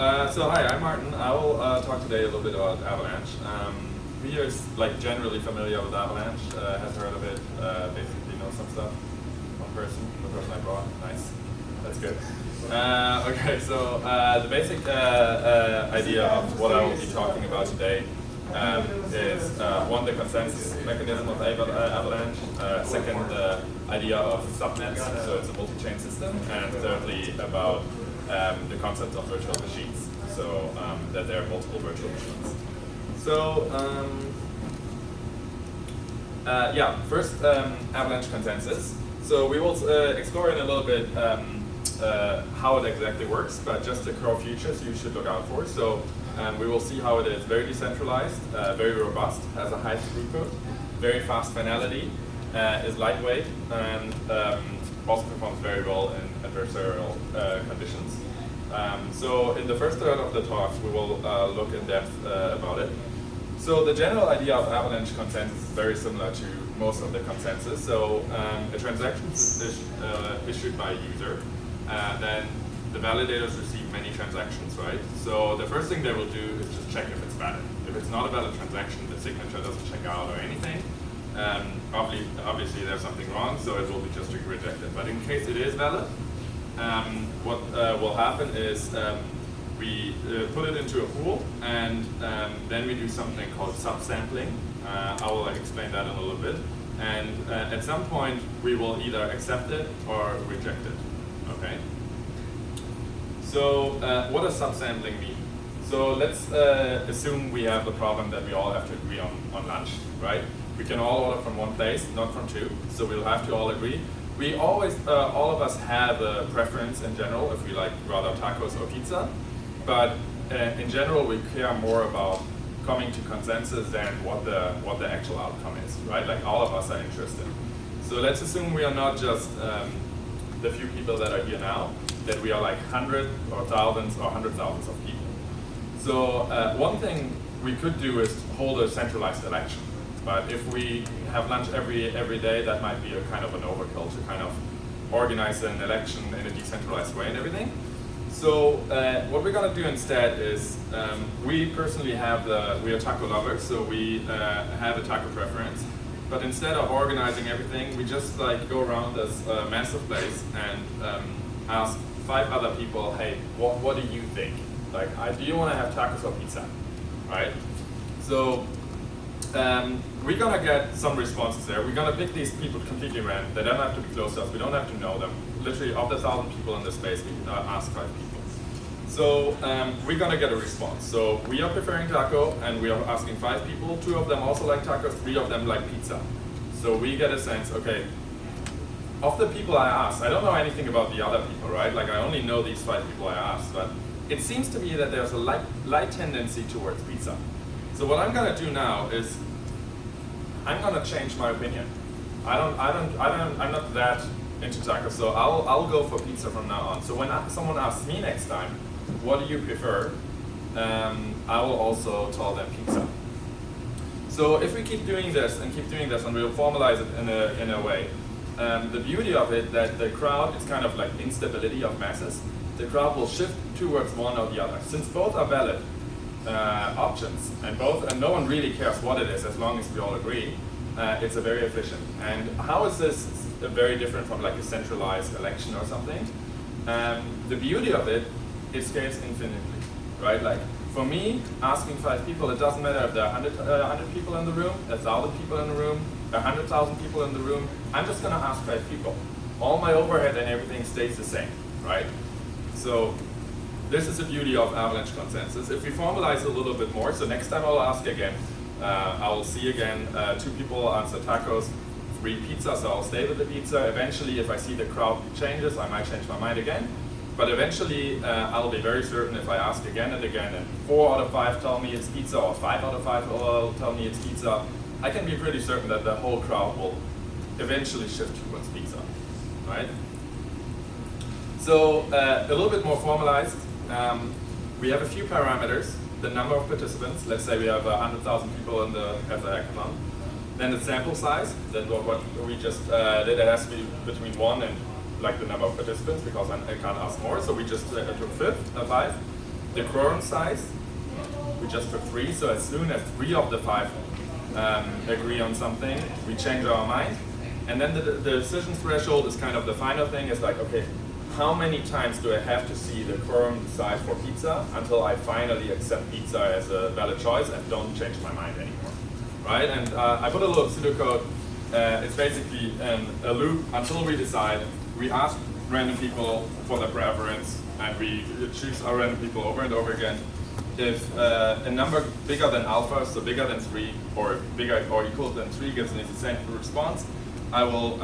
So hi, I'm Martin. I will talk today a little bit about Avalanche. Who here is like generally familiar with Avalanche? Has heard of it? Basically knows some stuff. One person, the person I brought. Nice. That's good. Okay, so the basic idea of what I will be talking about today is one, the consensus mechanism of Avalanche. Second, the idea of subnets, so it's a multi-chain system. And thirdly, about the concept of virtual machines, so that there are multiple virtual machines. So yeah, first Avalanche consensus. So we will explore in a little bit how it exactly works, but just the core features you should look out for. So we will see how it is very decentralized, very robust, has a high throughput, very fast finality, is lightweight, and also performs very well in adversarial conditions. So in the first third of the talk, we will look in depth about it. So the general idea of Avalanche consensus is very similar to most of the consensus. So a transaction is issued by a user, then the validators receive many transactions, right? So the first thing they will do is just check if it's valid. If it's not a valid transaction, the signature doesn't check out or anything. Obviously there's something wrong, so it will be just rejected. But in case it is valid, what will happen is we put it into a pool, and then we do something called subsampling. I will explain that in a little bit. And at some point, we will either accept it or reject it. Okay. So what does subsampling mean? So let's assume we have the problem that we all have to agree on lunch, right? We can all order from one place, not from two, so we'll have to all agree. We always, all of us have a preference in general if we like rather tacos or pizza, but in general we care more about coming to consensus than what the actual outcome is, right? Like all of us are interested. So let's assume we are not just the few people that are here now, that we are like hundreds or thousands or hundred thousands of people. So one thing we could do is hold a centralized election. But if we have lunch every day, that might be a kind of an overkill to kind of organize an election in a decentralized way and everything. So what we're going to do instead is, we personally we are taco lovers, so we have a taco preference. But instead of organizing everything, we just like go around this massive place and ask 5 other people, hey, what do you think? Like, do you want to have tacos or pizza, right? So we're going to get some responses there. We're going to pick these people completely random. They don't have to be close to us. We don't have to know them. Literally, of the 1,000 people in this space, we ask 5 people. So we're going to get a response. So we are preferring taco, and we are asking 5 people. 2 of them also like tacos. 3 of them like pizza. So we get a sense, okay, of the people I asked, I don't know anything about the other people, right? Like I only know these 5 people I asked, but it seems to me that there's a light tendency towards pizza. So what I'm going to do now is I'm going to change my opinion. I'm not that into tacos, so I'll go for pizza from now on. So when someone asks me next time, what do you prefer? I will also tell them pizza. So if we keep doing this, and we'll formalize it in a way, the beauty of it that the crowd is kind of like instability of masses. The crowd will shift towards one or the other. Since both are valid options, and no one really cares what it is as long as we all agree, it's a very efficient. And how is this very different from like a centralized election or something? The beauty of it scales infinitely, right? Like for me, asking 5 people, it doesn't matter if there are 100 people in the room, 1,000 people in the room, 100,000 people in the room. I'm just going to ask 5 people. All my overhead and everything stays the same, right? So this is the beauty of Avalanche consensus. If we formalize a little bit more, so next time I'll ask again, I will see again 2 people answer tacos, 3 pizza, so I'll stay with the pizza. Eventually, if I see the crowd changes, I might change my mind again. But eventually, I'll be very certain if I ask again and again, and 4 out of 5 tell me it's pizza, or 5 out of 5 will tell me it's pizza, I can be pretty certain that the whole crowd will eventually shift towards pizza, right? So a little bit more formalized. We have a few parameters. The number of participants. Let's say we have 100,000 people as a hackathon. Then the sample size. That what we just did. It has to be between 1 and like the number of participants, because I can't ask more. So we just took 5. the quorum size, we just took 3, so as soon as 3 of the 5 agree on something, we change our mind. And then the decision threshold is kind of the final thing. It's like, okay, how many times do I have to see the quorum decide for pizza until I finally accept pizza as a valid choice and don't change my mind anymore, right? And I put a little pseudocode. It's basically a loop until we decide. We ask random people for their preference, and we choose our random people over and over again. If a number bigger than alpha, so bigger than 3, or bigger or equal than 3 gives me the same response, I will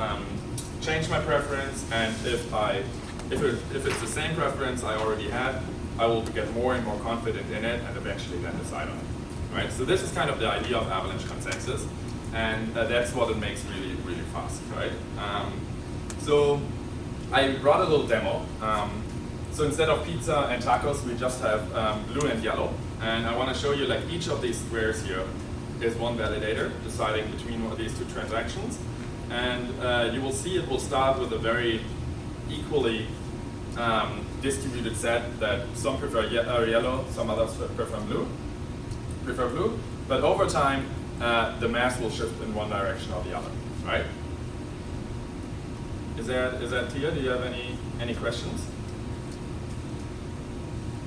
change my preference, and if it's the same preference I already had, I will get more and more confident in it, and eventually then decide on it. Right? So this is kind of the idea of Avalanche consensus, and that's what it makes really, really fast. Right? So I brought a little demo. So instead of pizza and tacos, we just have blue and yellow, and I want to show you like each of these squares here is one validator deciding between these 2 transactions. And you will see it will start with a very equally distributed set that some prefer yellow, some others prefer blue. But over time, the mass will shift in one direction or the other, right? Is that clear? Do you have any questions?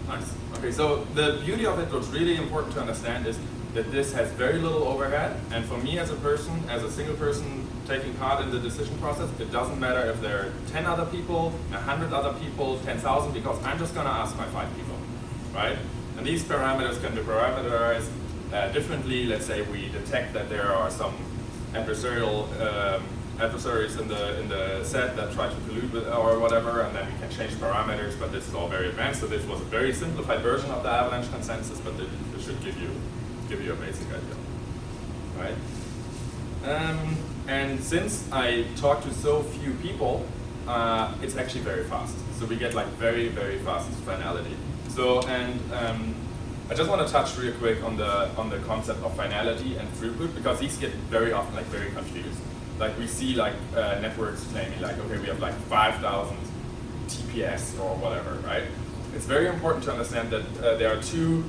Nice. Okay, so the beauty of it, what's really important to understand is that this has very little overhead, and for me as a person, as a single person taking part in the decision process, it doesn't matter if there are 10 other people, 100 other people, 10,000, because I'm just going to ask my 5 people, right? And these parameters can be parameterized differently. Let's say we detect that there are some adversaries in the set that try to collude with or whatever, and then we can change parameters, but this is all very advanced. So this was a very simplified version of the Avalanche consensus, but it should give you a basic idea, right? And since I talk to so few people, it's actually very fast. So we get like very, very fast finality. So, and I just want to touch real quick on the concept of finality and throughput, because these get very often like very confused. Like we see like networks claiming like, okay, we have like 5,000 TPS or whatever, right? It's very important to understand that there are 2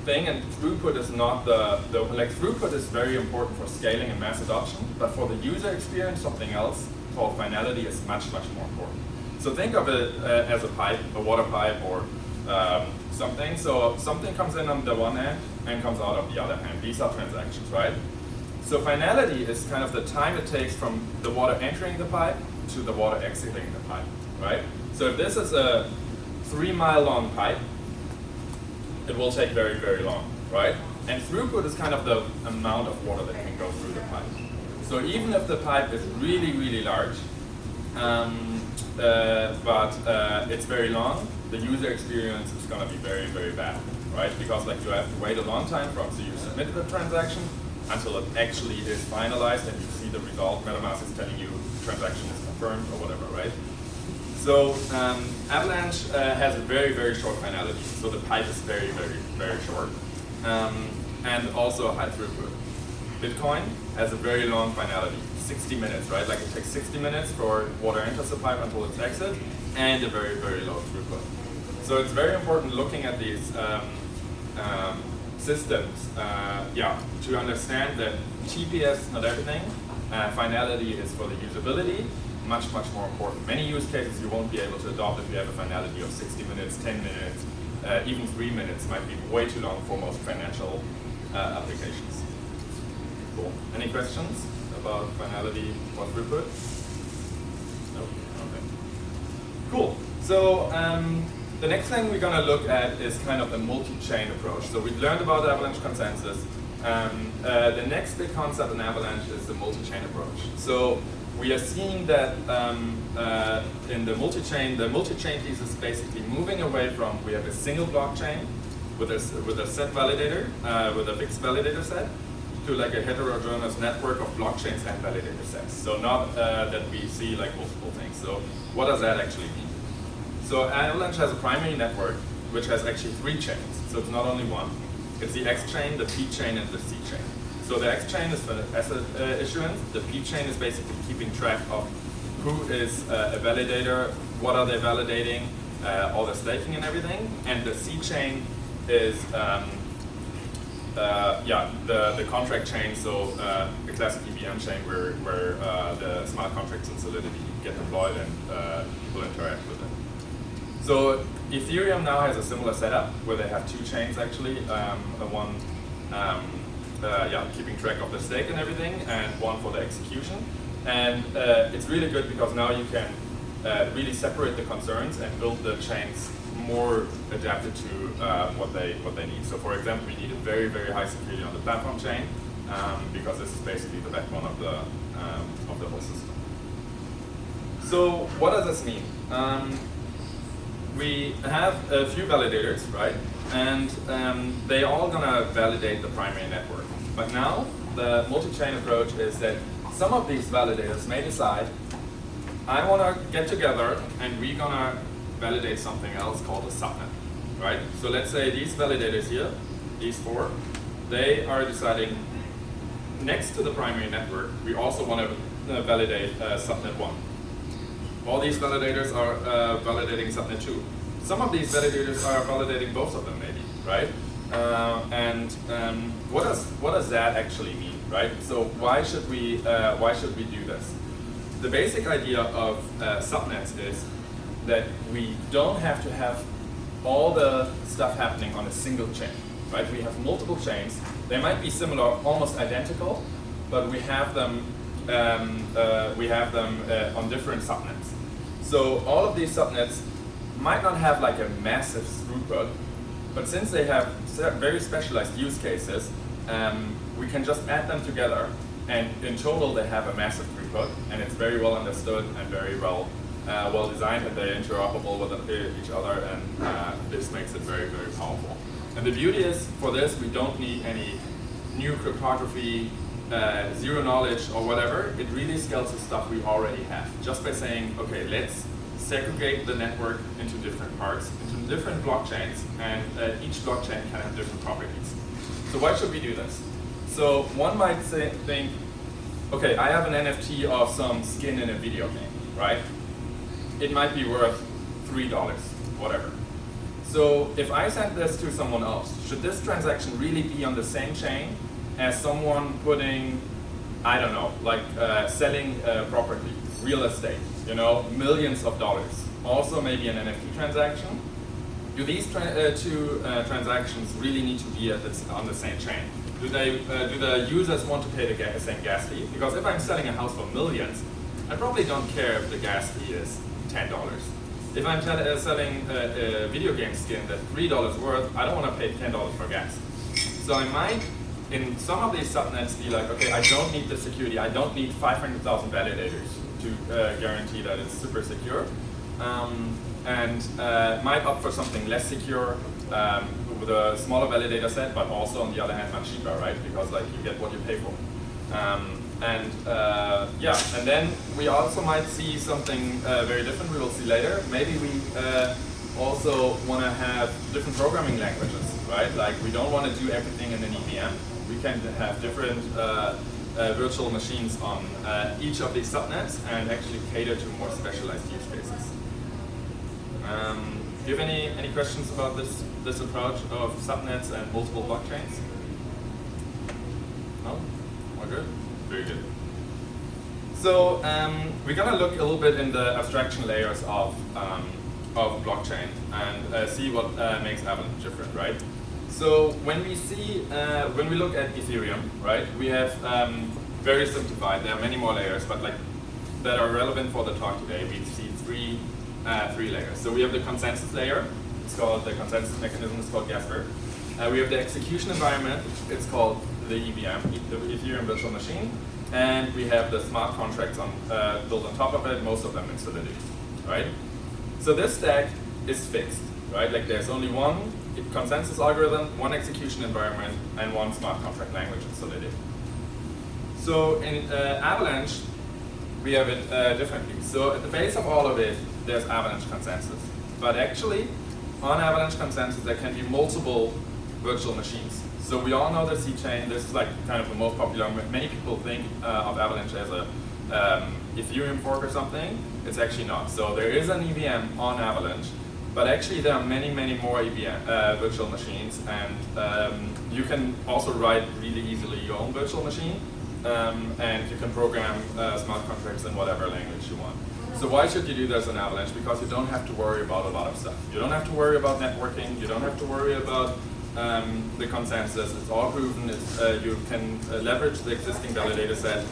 things, and throughput is not throughput is very important for scaling and mass adoption, but for the user experience, something else called finality is much, much more important. So think of it as a pipe, a water pipe, or something. So something comes in on the one end and comes out of the other hand. These are transactions, right? So finality is kind of the time it takes from the water entering the pipe to the water exiting the pipe, right? So if this is a 3-mile long pipe, it will take very, very long, right? And throughput is kind of the amount of water that can go through the pipe. So even if the pipe is really, really large, but it's very long, the user experience is going to be very, very bad, right? Because like you have to wait a long time from so you submit the transaction until it actually is finalized and you see the result. MetaMask is telling you transaction is confirmed or whatever, right? So Avalanche has a very, very short finality. So the pipe is very, very, very short. And also a high throughput. Bitcoin has a very long finality, 60 minutes, right? Like it takes 60 minutes for water enters the pipe until it's exit, and a very, very low throughput. So it's very important looking at these systems, to understand that TPS is not everything. Finality is for the usability, much, much more important. Many use cases you won't be able to adopt if you have a finality of 60 minutes, 10 minutes, even 3 minutes might be way too long for most financial applications. Cool. Any questions about finality or throughput? Nope. Okay. Cool. So the next thing we're going to look at is kind of the multi-chain approach. So we've learned about Avalanche consensus. The next big concept in Avalanche is the multi-chain approach. So we are seeing that in the multi-chain thesis is basically moving away from, we have a single blockchain with a set validator, with a fixed validator set, to like a heterogeneous network of blockchains and validator sets. So not that we see like multiple things. So what does that actually mean? So Avalanche has a primary network which has actually 3 chains. So it's not only one. It's the X chain, the P chain, and the C chain. So the X chain is for the asset issuance. The P chain is basically keeping track of who is a validator, what are they validating, all the staking and everything, and the C chain is the contract chain, so the classic EVM chain where the smart contracts in Solidity get deployed and people interact with it. So Ethereum now has a similar setup where they have two chains actually, one keeping track of the stake and everything, and one for the execution. And it's really good because now you can really separate the concerns and build the chains more adapted to what they need. So for example, we needed very, very high security on the platform chain because this is basically the backbone of the whole system. So what does this mean? We have a few validators, right? And they all gonna validate the primary network. But now the multi-chain approach is that some of these validators may decide, I wanna get together and we're gonna validate something else called a subnet, right? So let's say these validators here, these four, they are deciding next to the primary network, we also want to validate subnet 1. All these validators are validating subnet 2. Some of these validators are validating both of them maybe, right? What does that actually mean, right? So why should we do this? The basic idea of subnets is that we don't have to have all the stuff happening on a single chain, right? We have multiple chains. They might be similar, almost identical, but we have them on different subnets. So all of these subnets might not have like a massive throughput, but since they have very specialized use cases, we can just add them together, and in total they have a massive throughput, and it's very well understood and very well designed, and they're interoperable with each other, and this makes it very, very powerful. And the beauty is, for this, we don't need any new cryptography, zero knowledge or whatever. It really scales the stuff we already have, just by saying, okay, let's segregate the network into different parts, into different blockchains, and each blockchain can have different properties. So why should we do this? So one might think, okay, I have an NFT of some skin in a video game, right? It might be worth $3, whatever. So if I send this to someone else, should this transaction really be on the same chain as someone putting, I don't know, like selling property, real estate, you know, millions of dollars. Also maybe an NFT transaction. Do these two transactions really need to be on the same chain? Do the users want to pay the same gas fee? Because if I'm selling a house for millions, I probably don't care if the gas fee is $10. If I'm selling a video game skin that's $3 worth, I don't want to pay $10 for gas. So I might, in some of these subnets, be like, okay, I don't need the security. I don't need 500,000 validators to guarantee that it's super secure. Might opt for something less secure with a smaller validator set, but also on the other hand much cheaper, right? Because like you get what you pay for. And then we also might see something very different. We will see later. Maybe we also want to have different programming languages, right? Like we don't want to do everything in an EVM. We can have different virtual machines on each of these subnets and actually cater to more specialized use cases. Do you have any questions about this approach of subnets and multiple blockchains? No? All good? Very good. So we're going to look a little bit in the abstraction layers of blockchain and see what makes Avalanche different, right? So when we look at Ethereum, right, we have very simplified. There are many more layers, but like that are relevant for the talk today. We see three layers. So we have the consensus layer. It's called the consensus mechanism. It's called Gasper. We have the execution environment. It's called the EVM, the Ethereum virtual machine. And we have the smart contracts built on top of it, most of them in Solidity, right? So this stack is fixed, right? Like there's only one consensus algorithm, one execution environment, and one smart contract language in Solidity. So in Avalanche, we have it differently. So at the base of all of it, there's Avalanche consensus. But actually, on Avalanche consensus, there can be multiple virtual machines. So we all know the C chain. This is like kind of the most popular. Many people think of Avalanche as a Ethereum fork or something. It's actually not. So there is an EVM on Avalanche But actually there are many, many more EVM, virtual machines, and you can also write really easily your own virtual machine, and you can program smart contracts in whatever language you want. So why should you do this in Avalanche? Because you don't have to worry about a lot of stuff. You don't have to worry about networking, you don't have to worry about the consensus. It's all proven. You can leverage the existing validator set.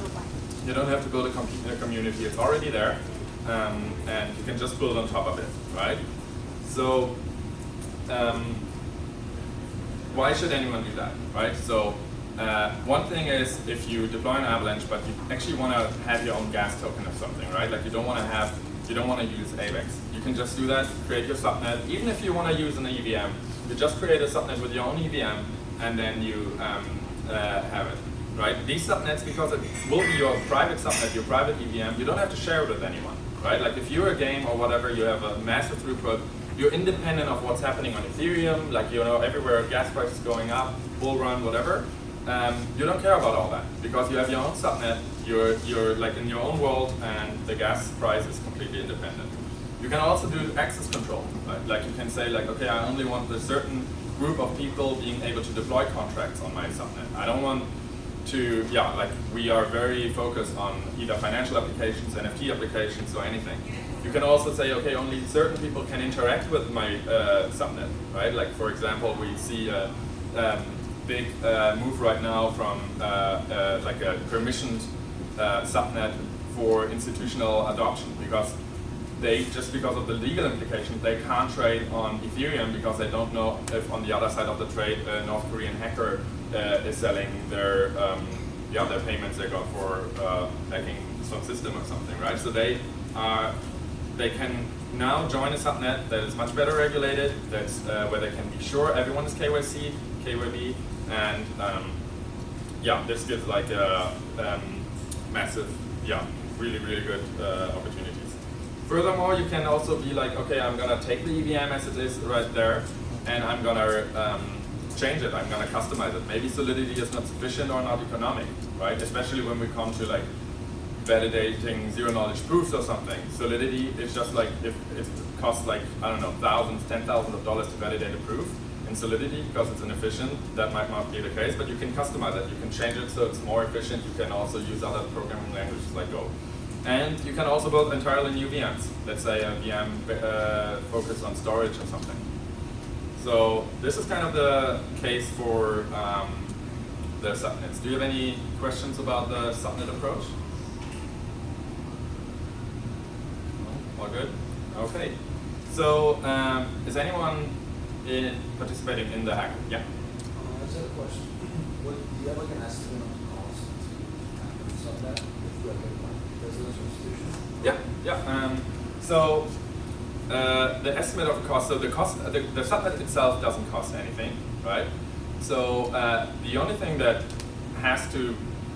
You don't have to build a community, it's already there, and you can just build on top of it, right? So why should anyone do that, right? So one thing is if you deploy an Avalanche, but you actually want to have your own gas token or something, right? Like you don't want to use AVAX. You can just do that, create your subnet. Even if you want to use an EVM, you just create a subnet with your own EVM, and then you have it, right? These subnets, because it will be your private subnet, your private EVM, you don't have to share it with anyone, right? Like if you're a game or whatever, you have a massive throughput, you're independent of what's happening on Ethereum, like everywhere gas price is going up, bull run, whatever. You don't care about all that because you have your own subnet, you're like in your own world, and the gas price is completely independent. You can also do access control, right? Like you can say like, okay, I only want a certain group of people being able to deploy contracts on my subnet. I don't want to, like we are very focused on either financial applications, NFT applications, or anything. You can also say, okay, only certain people can interact with my subnet, right? Like for example, we see a big move right now from like a permissioned subnet for institutional adoption, because because of the legal implications, they can't trade on Ethereum because they don't know if on the other side of the trade a North Korean hacker is selling their payments they got for hacking some system or something, right? So they can now join a subnet that is much better regulated, that's where they can be sure everyone is KYB, and this gives like a massive, really, really good opportunities. Furthermore, you can also be like, okay, I'm gonna take the EVM as it is right there, and I'm gonna change it, I'm gonna customize it. Maybe Solidity is not sufficient or not economic, right? Especially when we come to like validating zero-knowledge proofs or something. Solidity is just like, if it costs like, I don't know, thousands, $10,000 to validate a proof in Solidity because it's inefficient, that might not be the case, but you can customize it. You can change it so it's more efficient. You can also use other programming languages like Go. And you can also build entirely new VMs. Let's say a VM focused on storage or something. So this is kind of the case for the subnets. Do you have any questions about the subnet approach? All good? Okay. So is anyone participating in the hack? Yeah? I just have a question. Do you have like an estimate of the cost to subnet if you have a residential institution? Yeah. So the estimate of the cost, so the subnet itself doesn't cost anything, right? So the only thing that has to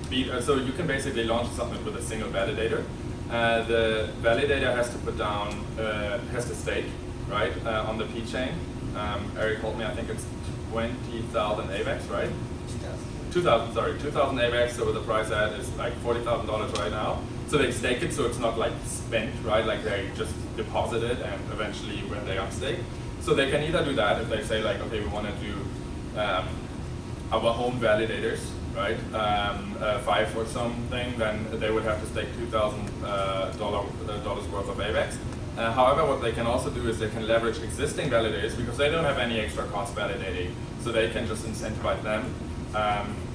be, so you can basically launch a subnet with a single validator. The validator has to put down, has to stake, right, on the P chain. Eric told me, I think it's 20,000 AVAX, right? 2,000 AVAX, so the price ad is like $40,000 right now. So they stake it so it's not like spent, right? Like they just deposit it and eventually when they unstake. So they can either do that if they say like, okay, we want to do our own validators, right? 5 or something, then they would have to stake $2,000 worth of AVAX. However, what they can also do is they can leverage existing validators because they don't have any extra cost validating. So they can just incentivize them,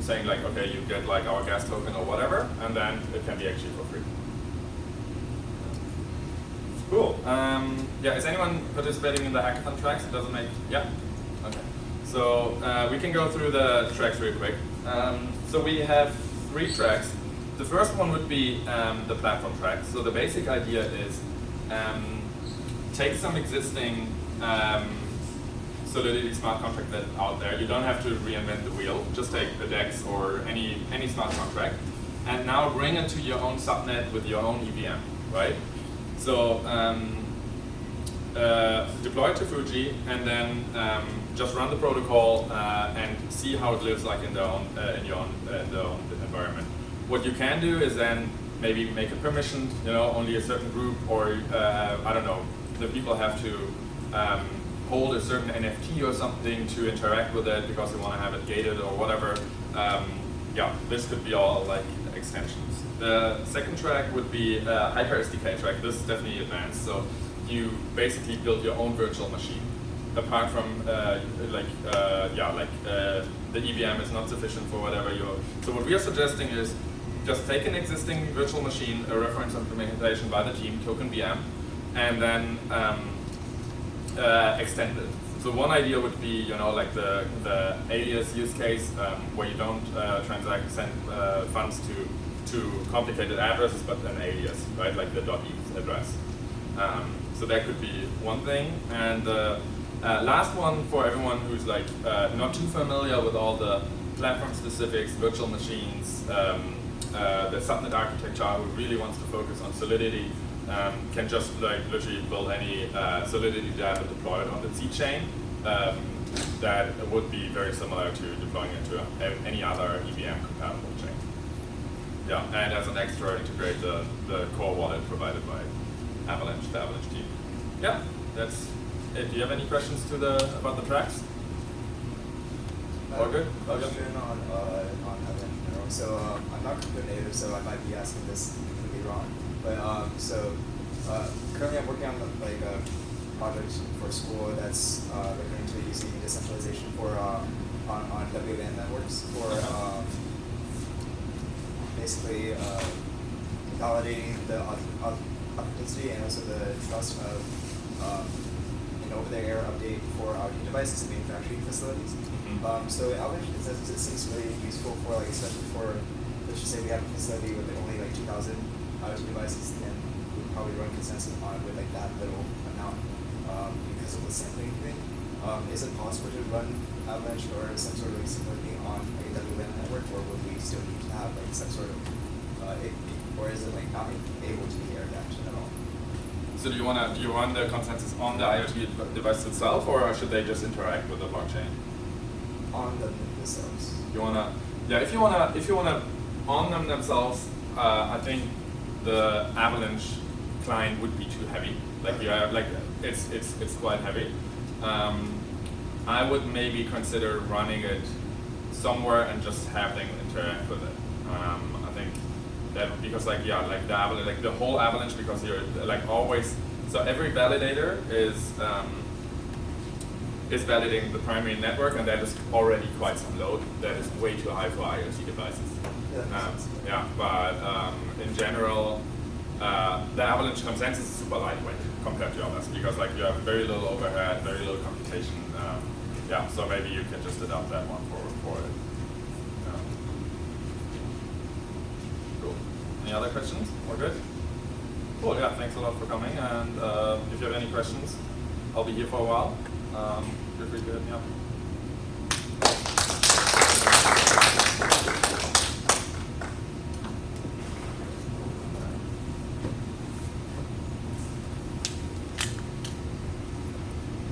saying like, okay, you get like our gas token or whatever, and then it can be actually for free. Cool. Is anyone participating in the hackathon tracks? It doesn't make, Okay. So we can go through the tracks real quick. So we have 3 tracks. The first one would be the platform track. So the basic idea is take some existing Solidity smart contract that's out there. You don't have to reinvent the wheel. Just take a DEX or any smart contract, and now bring it to your own subnet with your own EVM, right? So deploy it to Fuji, and then just run the protocol and see how it lives like in your own environment. What you can do is then maybe make it permissioned, only a certain group, or I don't know, the people have to hold a certain NFT or something to interact with it because we want to have it gated or whatever. Yeah, this could be all like extensions. The second track would be a Hyper SDK track. This is definitely advanced. So you basically build your own virtual machine. Apart from the EVM is not sufficient for whatever you're. So what we are suggesting is just take an existing virtual machine, a reference implementation by the team, token VM, and then extend it. So one idea would be, like the alias use case where you don't send funds to complicated addresses, but an alias, right? Like the .eth address. So that could be one thing. And last one for everyone who's like not too familiar with all the platform specifics, virtual machines, the subnet architecture, who really wants to focus on Solidity, can just like literally build any Solidity dApp and deploy it on the Z chain. That would be very similar to deploying it to any other EVM compatible chain. Yeah, and as an extra, integrate the core wallet provided by Avalanche, the Avalanche team. Yeah, that's it. Do you have any questions about the tracks? All good? Question on Avalanche. So I'm not crypto native, so I might be asking this completely wrong. But currently I'm working on like a project for school that's looking into using decentralization for on WLAN networks for basically validating the authenticity and also the trust of an over-the-air update for IoT devices and manufacturing facilities. So Avalanche, it seems really useful for, like, especially for, let's just say we have a facility with only like 2,000 IoT devices, then we would probably run consensus on with like that little amount because of the sampling thing. Is it possible to run Avalanche or some sort of similar thing on a WLAN network, or would we still need to have like some sort of, or is it like not able to be air gapped at all? So do you run the consensus on the IoT device itself, or should they just interact with the blockchain? On them themselves. If you wanna on them themselves, I think the Avalanche client would be too heavy. It's quite heavy. I would maybe consider running it somewhere and just have them interact with it. I think that because the Avalanche, like the whole Avalanche, because you're like always. So every validator is validating the primary network, and that is already quite some load. That is way too high for IoT devices. But in general, the Avalanche consensus is super lightweight compared to others because like you have very little overhead, very little computation. So maybe you can just adopt that one for it. Cool. Any other questions? We're good? Cool, yeah, thanks a lot for coming, and if you have any questions, I'll be here for a while. Feel free to hit me up.